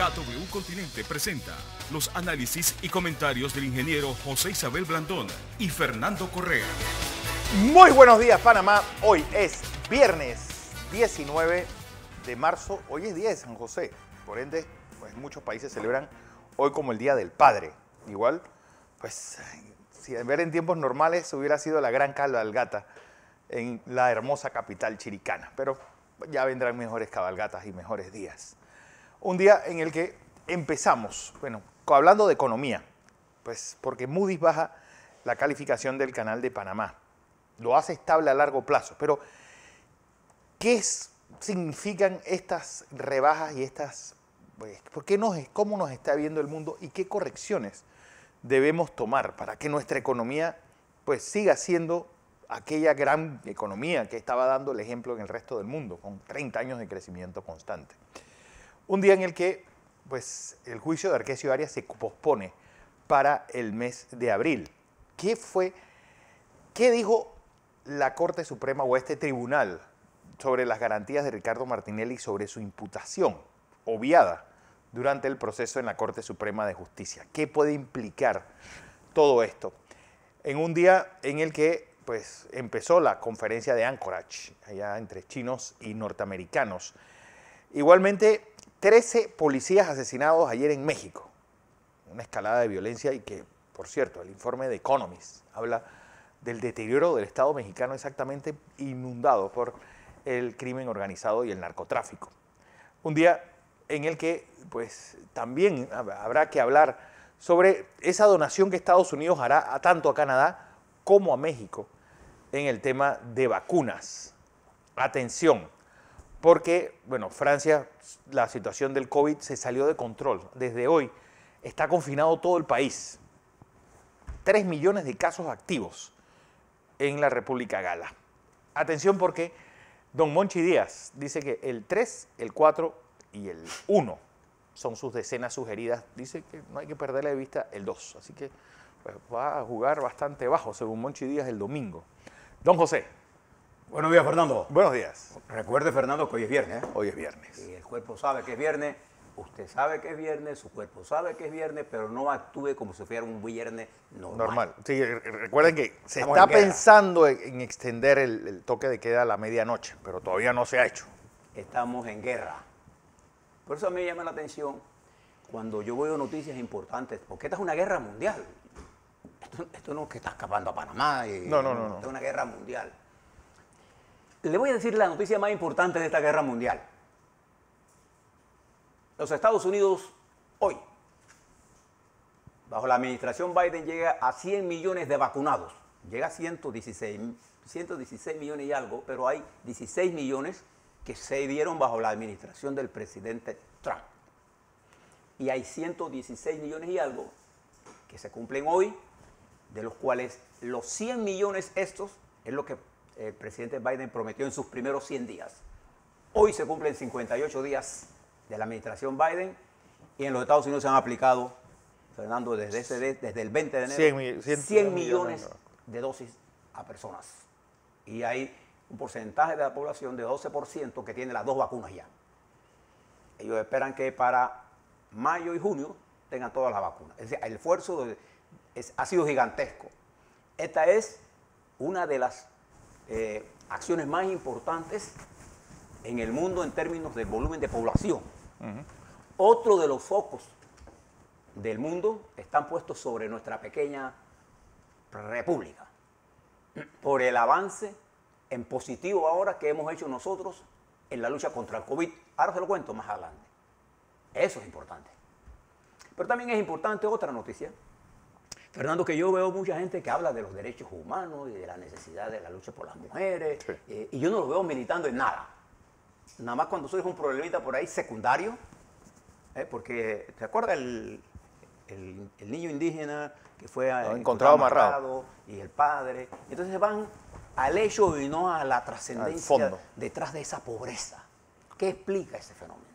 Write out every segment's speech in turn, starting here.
KW Continente presenta los análisis y comentarios del ingeniero José Isabel Blandón y Fernando Correa. Muy buenos días, Panamá. Hoy es viernes 19 de marzo. Hoy es día de San José. Por ende, pues muchos países celebran hoy como el Día del Padre. Igual, pues, si de ver en tiempos normales hubiera sido la gran cabalgata en la hermosa capital chiricana. Pero ya vendrán mejores cabalgatas y mejores días. Un día en el que empezamos, bueno, hablando de economía, pues porque Moody's baja la calificación del Canal de Panamá. Lo hace estable a largo plazo, pero ¿qué significan estas rebajas y estas, pues, cómo nos está viendo el mundo y qué correcciones debemos tomar para que nuestra economía pues siga siendo aquella gran economía que estaba dando el ejemplo en el resto del mundo, con 30 años de crecimiento constante? Un día en el que pues, el juicio de Arquesio Arias se pospone para el mes de abril. ¿Qué dijo la Corte Suprema o este tribunal sobre las garantías de Ricardo Martinelli sobre su imputación obviada durante el proceso en la Corte Suprema de Justicia? ¿Qué puede implicar todo esto? En un día en el que pues, empezó la conferencia de Anchorage, allá entre chinos y norteamericanos. Igualmente, 13 policías asesinados ayer en México. Una escalada de violencia y que, por cierto, el informe de Economist habla del deterioro del Estado mexicano exactamente inundado por el crimen organizado y el narcotráfico. Un día en el que pues, también habrá que hablar sobre esa donación que Estados Unidos hará tanto a Canadá como a México en el tema de vacunas. Atención, porque, bueno, Francia, la situación del COVID se salió de control. Desde hoy está confinado todo el país. 3 millones de casos activos en la República Gala. Atención porque don Monchi Díaz dice que el 3, el 4 y el 1 son sus decenas sugeridas. Dice que no hay que perderle de vista el 2. Así que pues, va a jugar bastante bajo, según Monchi Díaz, el domingo. Don José. Buenos días, Fernando. Buenos días. Recuerde, Fernando, que hoy es viernes. Hoy es viernes. Y el cuerpo sabe que es viernes, usted sabe que es viernes, su cuerpo sabe que es viernes, pero no actúe como si fuera un viernes normal. Sí, recuerden que se Estamos está en guerra. pensando en extender el toque de queda a la medianoche, pero todavía no se ha hecho. Estamos en guerra. Por eso a mí me llama la atención cuando yo veo noticias importantes, porque esta es una guerra mundial. Esto no es que está escapando a Panamá. No. Esta es una guerra mundial. Le voy a decir la noticia más importante de esta guerra mundial. Los Estados Unidos hoy, bajo la administración Biden, llega a 100 millones de vacunados. Llega a 116 millones y algo, pero hay 16 millones que se dieron bajo la administración del presidente Trump. Y hay 116 millones y algo que se cumplen hoy, de los cuales los 100 millones estos es lo que el presidente Biden prometió en sus primeros 100 días. Hoy se cumplen 58 días de la administración Biden y en los Estados Unidos se han aplicado, Fernando, desde el 20 de enero, 100 millones de dosis a personas. Y hay un porcentaje de la población de 12% que tiene las 2 vacunas ya. Ellos esperan que para mayo y junio tengan todas las vacunas. Es decir, el esfuerzo ha sido gigantesco. Esta es una de las acciones más importantes en el mundo en términos del volumen de población. Otro de los focos del mundo están puestos sobre nuestra pequeña república por el avance en positivo ahora que hemos hecho nosotros en la lucha contra el COVID. Ahora se lo cuento más adelante. Eso es importante. Pero también es importante otra noticia, Fernando, que yo veo mucha gente que habla de los derechos humanos y de la necesidad de la lucha por las mujeres, sí. Y yo no lo veo militando en nada. Nada más cuando soy un problemita por ahí secundario, porque ¿te acuerdas el niño indígena que fue encontrado amarrado y el padre? Entonces van al hecho y no a la trascendencia detrás de esa pobreza. ¿Qué explica ese fenómeno?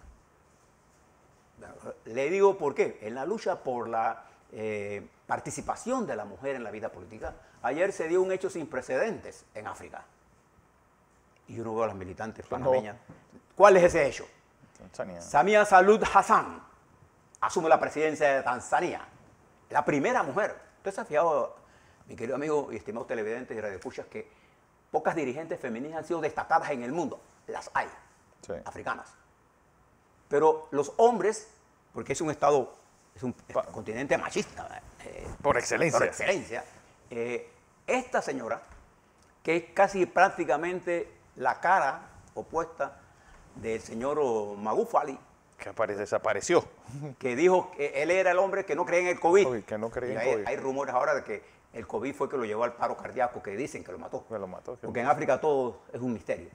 Le digo por qué. En la lucha por la participación de la mujer en la vida política, ayer se dio un hecho sin precedentes en África. Y yo no veo a las militantes panameñas. ¿Cuál es ese hecho? Tanzania. Samia Suluhu Hassan, asume la presidencia de Tanzania. La primera mujer. ¿Usted se ha fijado, mi querido amigo y estimados televidentes y radioescuchas, que pocas dirigentes femeninas han sido destacadas en el mundo? Las hay, Sí. africanas. Pero los hombres, porque es un estado, es un continente machista. Por excelencia. Por excelencia. Esta señora, que es casi prácticamente la cara opuesta del señor Magufuli, Que desapareció. que dijo que él era el hombre que no creía en el COVID. Uy, que no creía Y en hay, COVID. hay rumores ahora de que el COVID fue que lo llevó al paro cardíaco, que dicen que lo mató. Que lo mató. Porque en África todo es un misterio.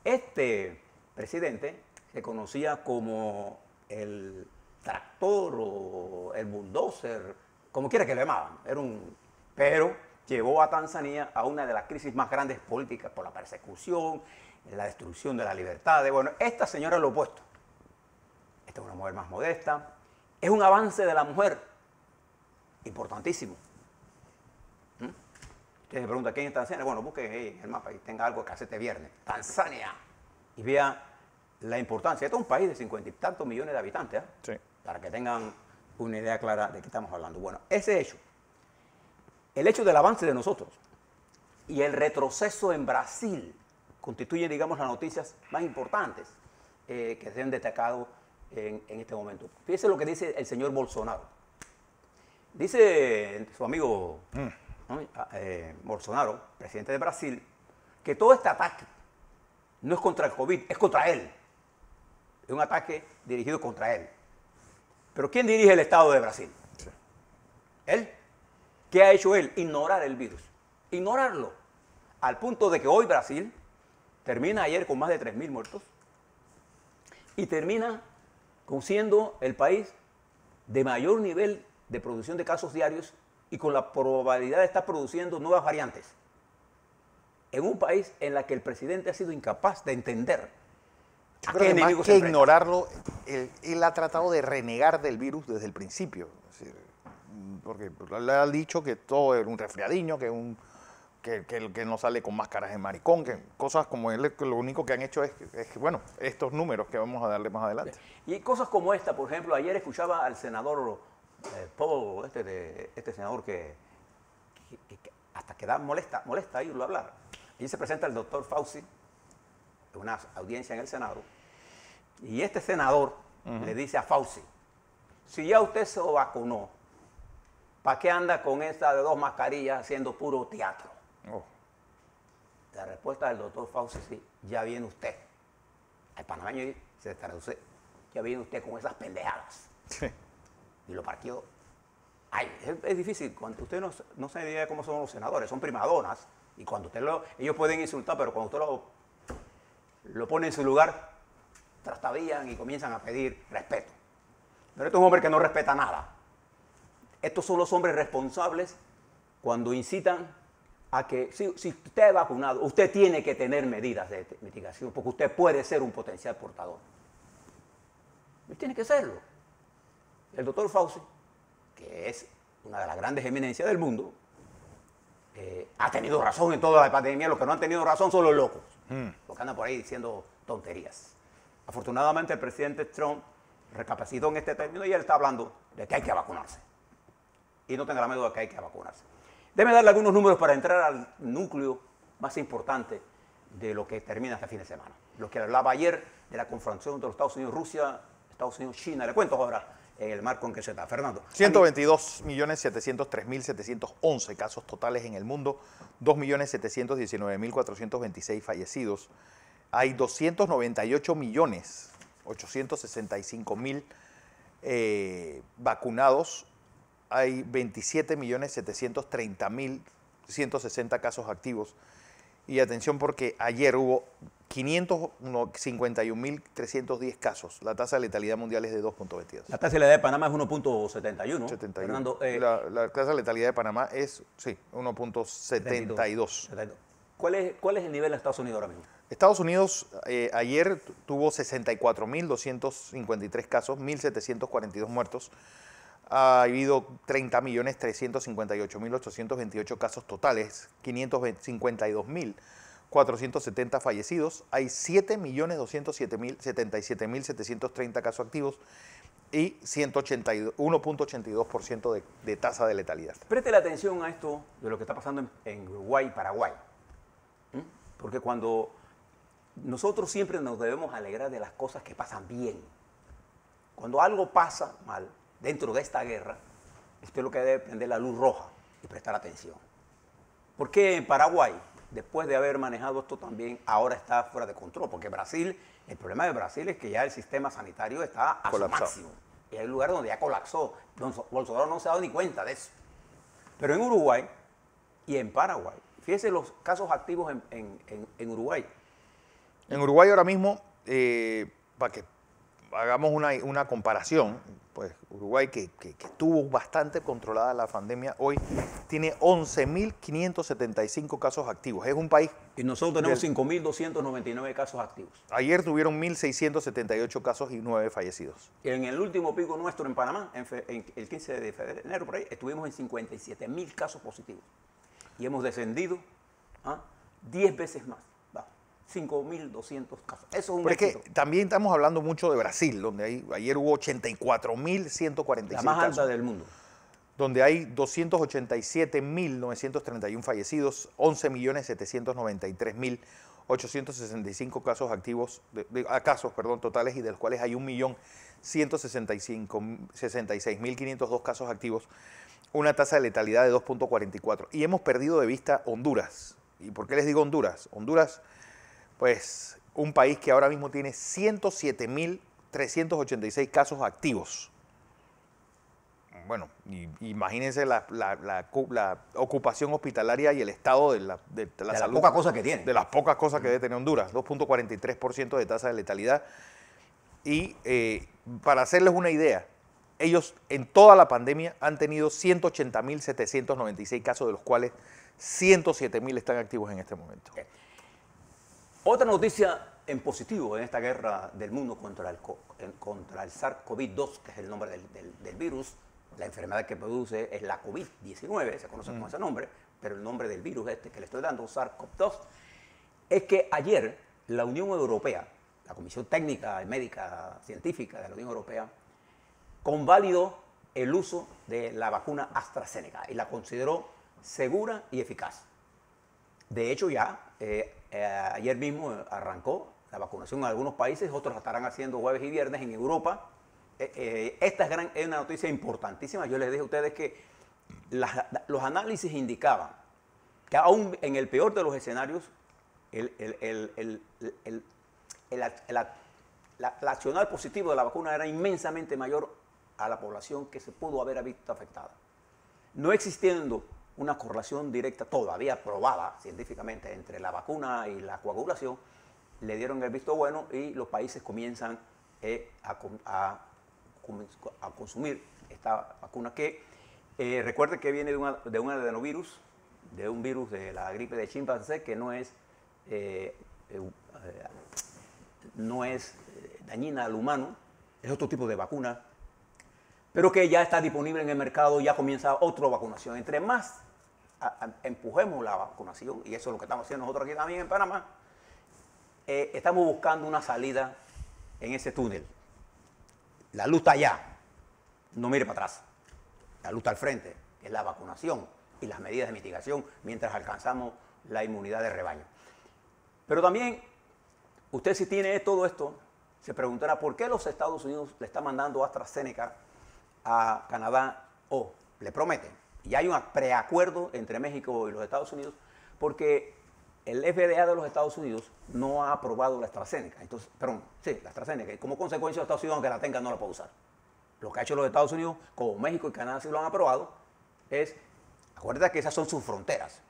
Este presidente se conocía como el tractor o el bulldozer, como quiera que lo llamaban. Pero llevó a Tanzania a una de las crisis más grandes políticas por la persecución, la destrucción de las libertades. Bueno, esta señora es lo opuesto. Esta es una mujer más modesta. Es un avance de la mujer importantísimo. Usted me pregunta, ¿quién es Tanzania? Bueno, busque en el mapa y tenga algo que hace este viernes. Tanzania. Y vea la importancia. Este es un país de 50 y tantos millones de habitantes, Sí. para que tengan una idea clara de qué estamos hablando. Bueno, ese hecho, el hecho del avance de nosotros y el retroceso en Brasil constituyen, digamos, las noticias más importantes que se han destacado en este momento. Fíjese lo que dice el señor Bolsonaro. Dice su amigo ¿no? Bolsonaro, presidente de Brasil, que todo este ataque no es contra el COVID, es contra él. Es un ataque dirigido contra él. Pero ¿quién dirige el Estado de Brasil? Sí. Él. ¿Qué ha hecho él? Ignorar el virus. Ignorarlo. Al punto de que hoy Brasil termina ayer con más de 3.000 muertos y termina con siendo el país de mayor nivel de producción de casos diarios y con la probabilidad de estar produciendo nuevas variantes. En un país en el que el presidente ha sido incapaz de entender Yo a creo qué que más enemigos que se enfrenta. ignorarlo, él ha tratado de renegar del virus desde el principio. Es decir, porque le ha dicho que todo era un resfriadiño, que no sale con máscaras de maricón, que cosas como él, lo único que han hecho es que, bueno, estos números que vamos a darle más adelante. Y cosas como esta, por ejemplo, ayer escuchaba al senador Paul, este senador que hasta que da molesta oírlo hablar. Allí se presenta el doctor Fauci, en una audiencia en el Senado, y este senador le dice a Fauci, si ya usted se vacunó, ¿para qué anda con esa de 2 mascarillas haciendo puro teatro? Oh. La respuesta del doctor Fauci sí, ya viene usted. Al panameño se traduce, ya viene usted con esas pendejadas. Sí. Y lo partió. Ay, es difícil, cuando usted no se idea cómo son los senadores, son primadonas, y cuando usted ellos pueden insultar, pero cuando usted lo pone en su lugar, trastabillan y comienzan a pedir respeto. Pero este es un hombre que no respeta nada. Estos son los hombres responsables cuando incitan a que si usted es vacunado, usted tiene que tener medidas de mitigación, porque usted puede ser un potencial portador. Y tiene que serlo. El doctor Fauci, que es una de las grandes eminencias del mundo, ha tenido razón en toda la pandemia. Los que no han tenido razón son los locos, los que andan por ahí diciendo tonterías. Afortunadamente el presidente Trump recapacitó en este término y él está hablando de que hay que vacunarse. Y no tenga la duda de que hay que vacunarse. Déjeme darle algunos números para entrar al núcleo más importante de lo que termina este fin de semana. Lo que hablaba ayer de la confrontación de los Estados Unidos-Rusia, Estados Unidos-China. Le cuento ahora en el marco en que se está. Fernando. 122.703.711 casos totales en el mundo, 2.719.426 fallecidos. Hay 298.865.000 vacunados. Hay 27.730.160 casos activos. Y atención porque ayer hubo 551.310 casos. La tasa de letalidad mundial es de 2.22. La tasa de letalidad de Panamá es 1.71. 71. Fernando, la tasa de letalidad de Panamá es, sí, 1.72. ¿Cuál es el nivel de Estados Unidos ahora mismo? Estados Unidos ayer tuvo 64.253 casos, 1.742 muertos. Ha habido 30.358.828 casos totales, 552.4 470 fallecidos, hay 7.277.730 casos activos y 1.82% de tasa de letalidad. Preste la atención a esto de lo que está pasando en Uruguay y Paraguay. Porque cuando nosotros siempre nos debemos alegrar de las cosas que pasan bien. Cuando algo pasa mal dentro de esta guerra, esto es lo que debe prender la luz roja y prestar atención. ¿Por qué en Paraguay, después de haber manejado esto también, ahora está fuera de control? Porque Brasil, el problema de Brasil es que ya el sistema sanitario está a su máximo. Y hay un lugar donde ya colapsó. Bolsonaro no se ha dado ni cuenta de eso. Pero en Uruguay y en Paraguay, fíjese los casos activos en Uruguay. En Uruguay ahora mismo, para que hagamos una comparación, pues Uruguay que tuvo bastante controlada la pandemia, hoy tiene 11.575 casos activos. Es un país... Y nosotros tenemos 5.299 casos activos. Ayer tuvieron 1.678 casos y 9 fallecidos. Y en el último pico nuestro en Panamá, el 15 de enero, por ahí, estuvimos en 57.000 casos positivos. Y hemos descendido 10 veces más. 5.200 casos. Eso es un Pero éxito. es que también estamos hablando mucho de Brasil, donde ayer hubo 84.146 La más alta casos, del mundo. donde hay 287.931 fallecidos, 11.793.865 casos activos, totales, y de los cuales hay 1.166.502 casos activos, una tasa de letalidad de 2.44. Y hemos perdido de vista Honduras. ¿Y por qué les digo Honduras? Honduras, pues, un país que ahora mismo tiene 107.386 casos activos. Bueno, imagínense la ocupación hospitalaria y el estado de la salud. las pocas cosas que tiene. De las pocas cosas que debe tener Honduras. 2.43% de tasa de letalidad. Y para hacerles una idea, ellos en toda la pandemia han tenido 180.796 casos, de los cuales 107.000 están activos en este momento. Otra noticia en positivo en esta guerra del mundo contra el SARS-CoV-2, que es el nombre del virus, la enfermedad que produce es la COVID-19, se conoce con ese nombre, pero el nombre del virus que le estoy dando, SARS-CoV-2, es que ayer la Unión Europea, la Comisión Técnica, Médica, Científica de la Unión Europea, convalidó el uso de la vacuna AstraZeneca y la consideró segura y eficaz. De hecho, ya ayer mismo arrancó la vacunación en algunos países, otros la estarán haciendo jueves y viernes en Europa. Esta es una noticia importantísima. Yo les dije a ustedes que los análisis indicaban que aún en el peor de los escenarios, el accionar positivo de la vacuna era inmensamente mayor a la población que se pudo haber visto afectada. No existiendo una correlación directa todavía probada científicamente entre la vacuna y la coagulación, le dieron el visto bueno y los países comienzan a consumir esta vacuna que recuerde que viene de un adenovirus, de un virus de la gripe de chimpancé que no es dañina al humano, es otro tipo de vacuna, pero que ya está disponible en el mercado, ya comienza otra vacunación. Entre más empujemos la vacunación, y eso es lo que estamos haciendo nosotros aquí también en Panamá, estamos buscando una salida en ese túnel. La luz está allá, no mire para atrás. La luz está al frente, que es la vacunación y las medidas de mitigación mientras alcanzamos la inmunidad de rebaño. Pero también, usted si tiene todo esto, se preguntará por qué los Estados Unidos le están mandando AstraZeneca a Canadá o le prometen. Y hay un preacuerdo entre México y los Estados Unidos porque el FDA de los Estados Unidos no ha aprobado la AstraZeneca. Entonces, la AstraZeneca. Y como consecuencia, los Estados Unidos, aunque la tengan, no la puede usar. Lo que ha hecho los Estados Unidos, como México y Canadá sí lo han aprobado, es, acuérdate que esas son sus fronteras.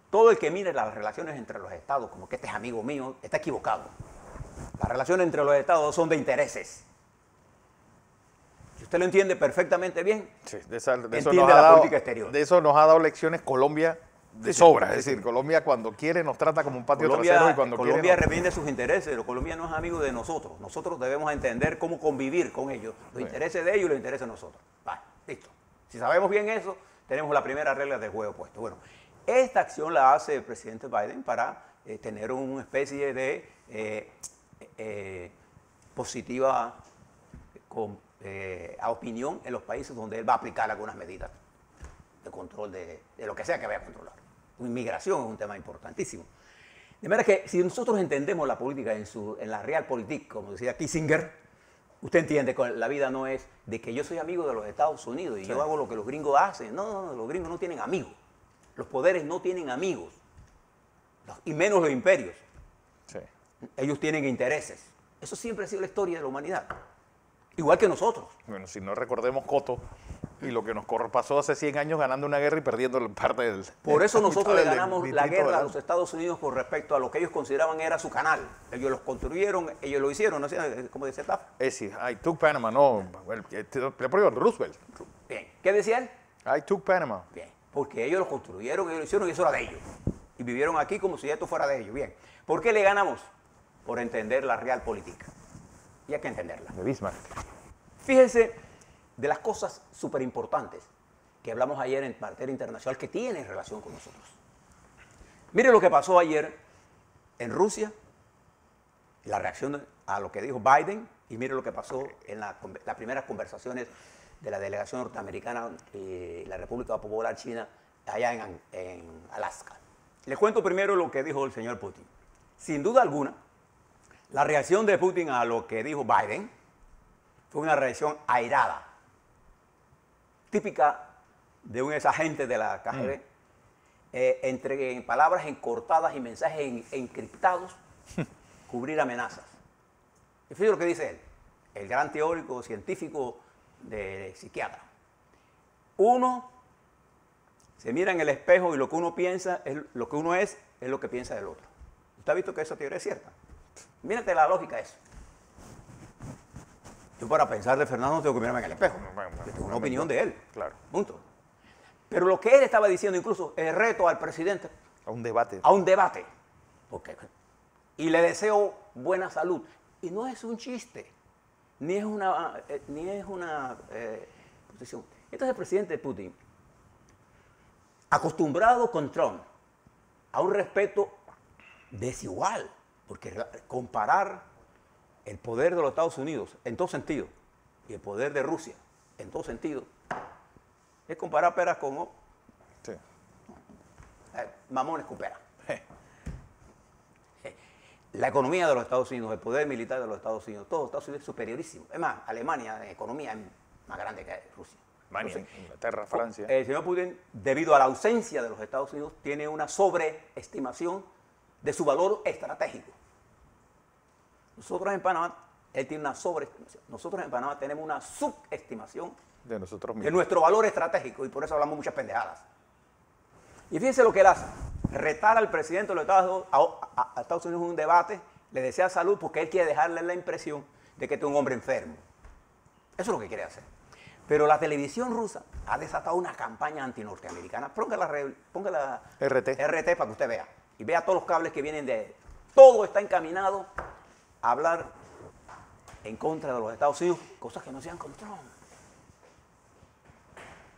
Todo el que mire las relaciones entre los estados, como que este es amigo mío, está equivocado. Las relaciones entre los estados son de intereses. Si usted lo entiende perfectamente bien, Sí, entiende la política exterior. De eso nos ha dado lecciones Colombia de sobra. Es decir, Colombia cuando quiere nos trata como un patio trasero y cuando Colombia quiere... reprende sus intereses. Los colombianos es amigo de nosotros. Nosotros debemos entender cómo convivir con ellos. Los intereses de ellos y los intereses de nosotros. Vale, listo. Si sabemos bien eso, tenemos la primera regla del juego puesto. Bueno, esta acción la hace el presidente Biden para tener una especie de positiva a opinión en los países donde él va a aplicar algunas medidas de control de lo que sea que vaya a controlar. Inmigración es un tema importantísimo. De manera que si nosotros entendemos la política en la realpolitik, como decía Kissinger, usted entiende que la vida no es de que yo soy amigo de los Estados Unidos y yo hago lo que los gringos hacen. No, los gringos no tienen amigos. Los poderes no tienen amigos. Y menos los imperios. Sí. Ellos tienen intereses. Eso siempre ha sido la historia de la humanidad. Igual que nosotros. Bueno, si no recordemos Cotto y lo que nos pasó hace 100 años ganando una guerra y perdiendo parte del... Por eso nosotros le ganamos la distrito guerra a de los Estados Unidos con respecto a lo que ellos consideraban era su canal. Ellos los construyeron, ellos lo hicieron, no sé, como dice Taft. Sí, I took Panama, no, Roosevelt. Bien, ¿qué decía él? I took Panama. Bien, porque ellos lo construyeron, ellos lo hicieron y eso era de ellos. Y vivieron aquí como si esto fuera de ellos. Bien, ¿por qué le ganamos? Por entender la realpolitik. Y hay que entenderla. De Bismarck. Fíjense de las cosas súper importantes que hablamos ayer en materia internacional que tienen relación con nosotros. Mire lo que pasó ayer en Rusia, la reacción a lo que dijo Biden, y mire lo que pasó en las primeras conversaciones de la delegación norteamericana y la República Popular China allá en Alaska. Les cuento primero lo que dijo el señor Putin. Sin duda alguna, la reacción de Putin a lo que dijo Biden fue una reacción airada, típica de un exagente de la KGB, entre palabras encortadas y mensajes encriptados, cubrir amenazas. Y fíjate lo que dice él, el gran teórico científico de psiquiatra. Uno se mira en el espejo y lo que uno piensa, lo que uno es lo que piensa del otro. ¿Usted ha visto que esa teoría es cierta? Mírate la lógica de eso. Yo para pensar de Fernando no tengo que mirarme en el espejo. Yo tengo una opinión de él. Claro. Punto. Pero lo que él estaba diciendo, incluso el reto al presidente. A un debate. A un debate. Y le deseo buena salud. Y no es un chiste. Ni es una posición. Entonces el presidente Putin, acostumbrado con Trump a un respeto desigual, porque comparar el poder de los Estados Unidos en todo sentido y el poder de Rusia en todo sentido es comparar peras con sí. Mamones con peras. La economía de los Estados Unidos, el poder militar de los Estados Unidos, todo Estados Unidos es superiorísimo. Es más, Alemania en economía es más grande que Rusia. Alemania, Inglaterra, Francia. El señor Putin, debido a la ausencia de los Estados Unidos, tiene una sobreestimación de su valor estratégico. Nosotros en Panamá, él tiene una sobreestimación. Nosotros en Panamá tenemos una subestimación de nosotros mismos. De nuestro valor estratégico y por eso hablamos muchas pendejadas. Y fíjense lo que él hace. Retar al presidente de los Estados Unidos en un debate, le desea salud porque él quiere dejarle la impresión de que este es un hombre enfermo. Eso es lo que quiere hacer. Pero la televisión rusa ha desatado una campaña antinorteamericana. Ponga la RT para que usted vea. Y vea todos los cables que vienen de... Todo está encaminado a hablar en contra de los Estados Unidos, cosas que no sean con Trump.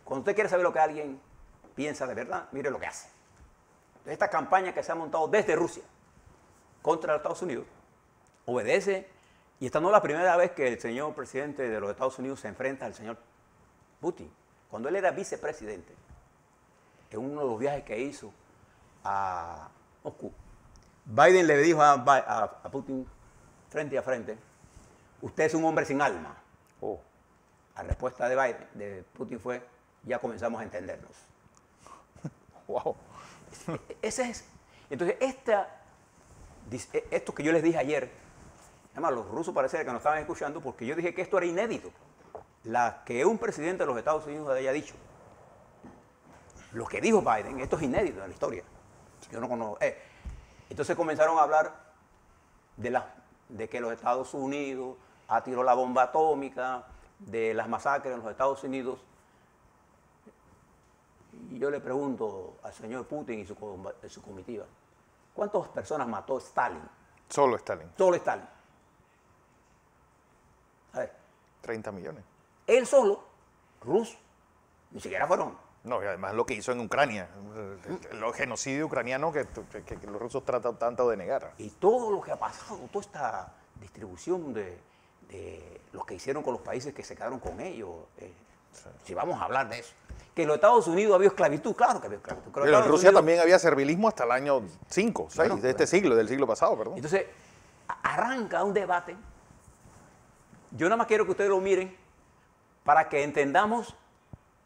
Cuando usted quiere saber lo que alguien piensa de verdad, mire lo que hace. Esta campaña que se ha montado desde Rusia contra los Estados Unidos obedece, y esta no es la primera vez que el señor presidente de los Estados Unidos se enfrenta al señor Putin. Cuando él era vicepresidente, en uno de los viajes que hizo a Moscú, Biden le dijo a Putin frente a frente, usted es un hombre sin alma. Oh. La respuesta de Putin fue, ya comenzamos a entendernos. Wow. Ese es. Entonces, esto que yo les dije ayer, además los rusos parece que no estaban escuchando porque yo dije que esto era inédito. Que un presidente de los Estados Unidos haya dicho. Lo que dijo Biden, esto es inédito en la historia. Yo no conozco. Entonces comenzaron a hablar de que los Estados Unidos tiró la bomba atómica, de las masacres en los Estados Unidos. Y yo le pregunto al señor Putin y su comitiva, ¿cuántas personas mató Stalin? Solo Stalin. Solo Stalin. A ver. 30 millones. Él solo, ruso, ni siquiera fueron No, y además lo que hizo en Ucrania, el genocidio ucraniano que los rusos tratan tanto de negar. Y todo lo que ha pasado, toda esta distribución de los que hicieron con los países que se quedaron con ellos, si vamos a hablar de eso. Que en los Estados Unidos había esclavitud, claro que había esclavitud. Pero en Rusia también había servilismo hasta el año 5, 6 Bueno, de este siglo, del siglo pasado, perdón. Entonces, arranca un debate. Yo nada más quiero que ustedes lo miren para que entendamos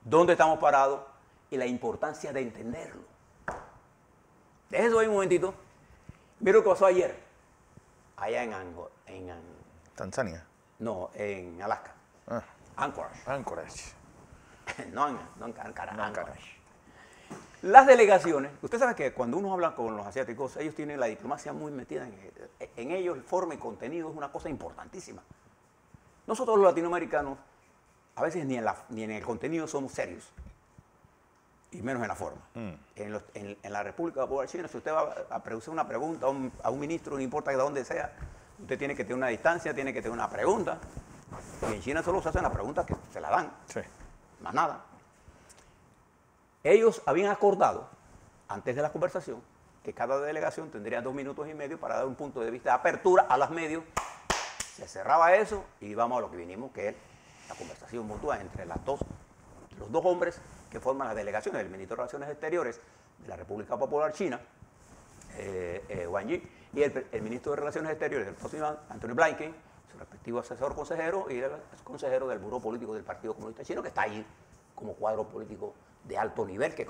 dónde estamos parados y la importancia de entenderlo. Déjense ahí un momentito. Mira lo que pasó ayer, allá en Tanzania. No, en Alaska. Anchorage. Anchorage. No en Anchorage. Las delegaciones, usted sabe que cuando uno habla con los asiáticos, ellos tienen la diplomacia muy metida en ellos, forma y contenido es una cosa importantísima. Nosotros los latinoamericanos, a veces ni en el contenido somos serios, y menos en la forma. En la República Popular China, si usted va a producir una pregunta a un ministro, no importa de dónde sea, usted tiene que tener una distancia, tiene que tener una pregunta. Y en China solo se hacen las preguntas que se la dan, Sí. más nada. Ellos habían acordado, antes de la conversación, que cada delegación tendría 2 minutos y medio para dar un punto de vista de apertura a los medios. Se cerraba eso y vamos a lo que vinimos, que es la conversación mutua entre los dos hombres que forman las delegaciones, el ministro de Relaciones Exteriores de la República Popular China, Wang Yi, y el ministro de Relaciones Exteriores del Estados Unidos, Anthony Blinken, su respectivo asesor consejero y el consejero del Buró Político del Partido Comunista Chino, que está ahí como cuadro político de alto nivel, que es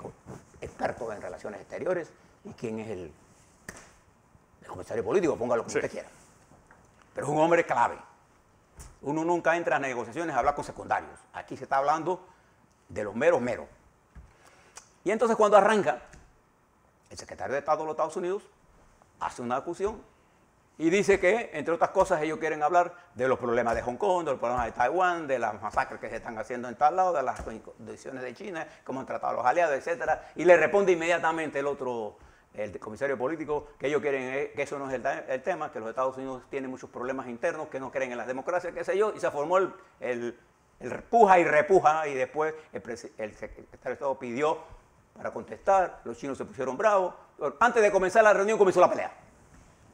experto en relaciones exteriores y quien es el comisario político, póngalo como usted quiera. Pero es un hombre clave. Uno nunca entra a negociaciones a hablar con secundarios. Aquí se está hablando de los meros. Y entonces cuando arranca, el secretario de Estado de los Estados Unidos hace una acusación y dice que, entre otras cosas, ellos quieren hablar de los problemas de Hong Kong, de los problemas de Taiwán, de las masacres que se están haciendo en tal lado, de las condiciones de China, cómo han tratado a los aliados, etc. Y le responde inmediatamente el comisario político, que ellos quieren, que eso no es el tema, que los Estados Unidos tienen muchos problemas internos, que no creen en la democracia, qué sé yo, y se formó el puja y repuja, y después el secretario de Estado pidió para contestar, los chinos se pusieron bravos. Antes de comenzar la reunión comenzó la pelea.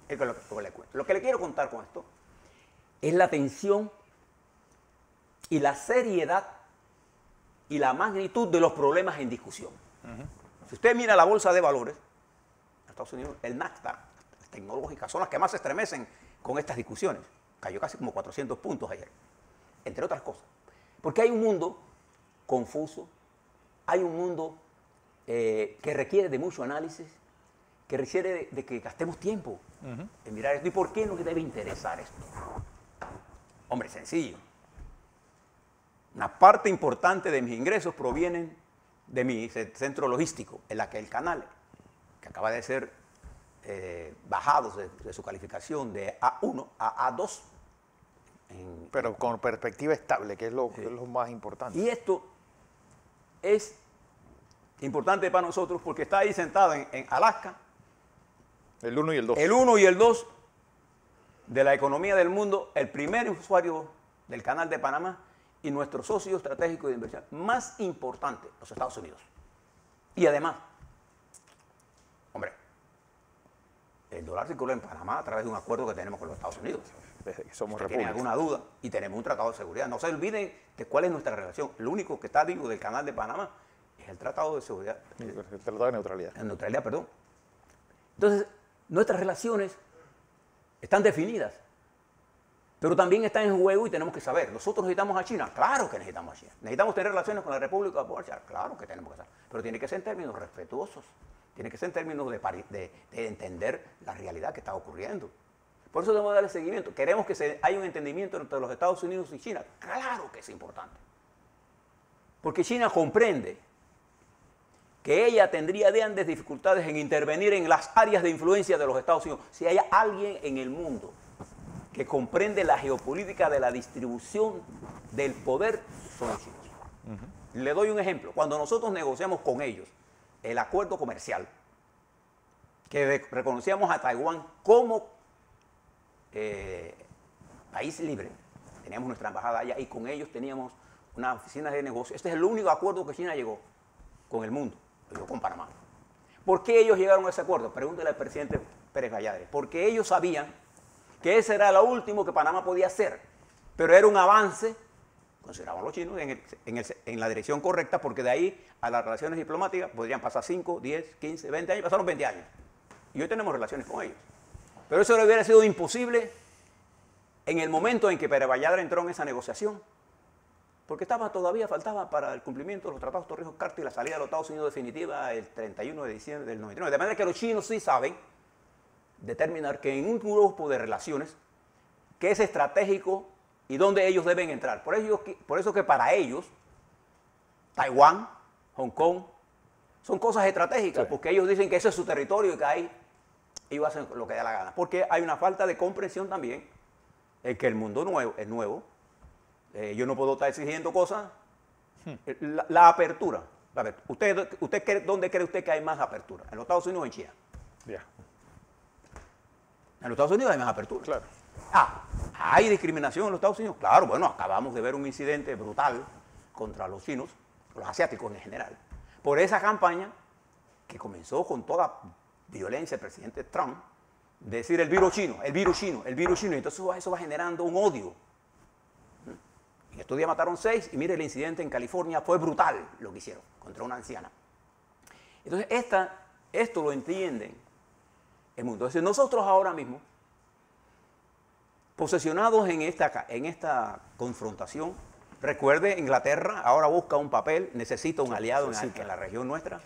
Es lo que le quiero contar con esto es la tensión y la seriedad y la magnitud de los problemas en discusión. Si usted mira la bolsa de valores, Estados Unidos, el Nasdaq, las tecnológicas, son las que más se estremecen con estas discusiones. Cayó casi como 400 puntos ayer, entre otras cosas. Porque hay un mundo confuso, hay un mundo que requiere de mucho análisis, que requiere de que gastemos tiempo en mirar esto. ¿Y por qué nos debe interesar esto? Hombre, sencillo. Una parte importante de mis ingresos provienen de mi centro logístico, en la que el canal, que acaba de ser bajado de su calificación de A1 a A2. Pero con perspectiva estable, que es lo más importante. Y esto es importante para nosotros porque está ahí sentado en Alaska. El 1 y el 2. El 1 y el 2 de la economía del mundo, el primer usuario del canal de Panamá y nuestro socio estratégico de inversión más importante, los Estados Unidos. Y además, hombre, el dólar circula en Panamá a través de un acuerdo que tenemos con los Estados Unidos. Desde que somos ¿Tienen república. alguna duda? Y tenemos un tratado de seguridad. No se olviden de cuál es nuestra relación. Lo único que está digo del canal de Panamá es el tratado de seguridad. El tratado de neutralidad. En neutralidad, perdón. Entonces, nuestras relaciones están definidas, pero también están en juego y tenemos que saber. ¿Nosotros necesitamos a China? Claro que necesitamos a China. ¿Necesitamos tener relaciones con la República Popular China? Claro que tenemos que hacer. Pero tiene que ser en términos respetuosos. Tiene que ser en términos de entender la realidad que está ocurriendo. Por eso debemos darle seguimiento. Queremos que haya un entendimiento entre los Estados Unidos y China. Claro que es importante. Porque China comprende que ella tendría grandes dificultades en intervenir en las áreas de influencia de los Estados Unidos. Si hay alguien en el mundo que comprende la geopolítica de la distribución del poder, son los chinos. Le doy un ejemplo. Cuando nosotros negociamos con ellos el acuerdo comercial, que reconocíamos a Taiwán como país libre, teníamos nuestra embajada allá y con ellos teníamos una oficina de negocio. Este es el único acuerdo que China llegó. con el mundo, yo con Panamá. ¿Por qué ellos llegaron a ese acuerdo? Pregúntele al presidente Pérez Gallagher. Porque ellos sabían que ese era lo último que Panamá podía hacer, pero era un avance, consideraban los chinos, en la dirección correcta, porque de ahí a las relaciones diplomáticas podrían pasar 5, 10, 15, 20 años, pasaron 20 años. Y hoy tenemos relaciones con ellos. Pero eso hubiera sido imposible en el momento en que Pérez Gallagher entró en esa negociación, porque todavía faltaba para el cumplimiento de los tratados Torrijos-Carter y la salida de los Estados Unidos definitiva el 31 de diciembre del 99. De manera que los chinos sí saben determinar que en un grupo de relaciones que es estratégico y donde ellos deben entrar. Por eso que para ellos Taiwán, Hong Kong, son cosas estratégicas, porque ellos dicen que ese es su territorio y que ahí ellos hacen lo que da la gana. Porque hay una falta de comprensión también en que el mundo nuevo es nuevo. Yo no puedo estar exigiendo cosas. La apertura. ¿Dónde cree usted que hay más apertura? ¿En los Estados Unidos o en China? Ya. En los Estados Unidos hay más apertura. Claro. ¿Hay discriminación en los Estados Unidos? Claro, bueno, acabamos de ver un incidente brutal contra los chinos, los asiáticos en general, por esa campaña que comenzó con toda violencia el presidente Trump, de decir el virus chino, el virus chino, el virus chino. Y entonces eso va generando un odio. En estos días mataron 6 y mire, el incidente en California fue brutal lo que hicieron contra una anciana. Entonces esto lo entienden el mundo. Entonces nosotros ahora mismo, posesionados en esta confrontación, recuerde, Inglaterra ahora busca un papel, necesita un aliado en la región nuestra.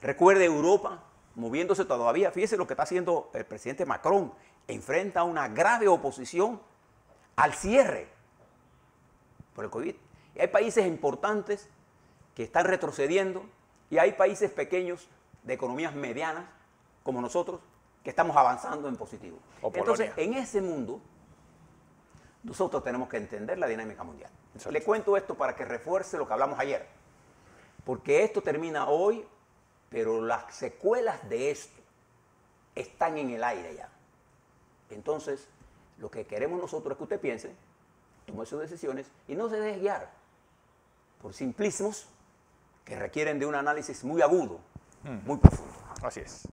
Recuerde Europa, moviéndose todavía. Fíjese lo que está haciendo el presidente Macron. Enfrenta una grave oposición al cierre por el COVID. Y hay países importantes que están retrocediendo y hay países pequeños de economías medianas, como nosotros, que estamos avanzando en positivo. Entonces, en ese mundo, nosotros tenemos que entender la dinámica mundial. Exacto. Le cuento esto para que refuerce lo que hablamos ayer, porque esto termina hoy, pero las secuelas de esto están en el aire ya. Entonces, lo que queremos nosotros es que usted piense, tome sus decisiones y no se deje guiar por simplismos que requieren de un análisis muy agudo, muy profundo. Así es.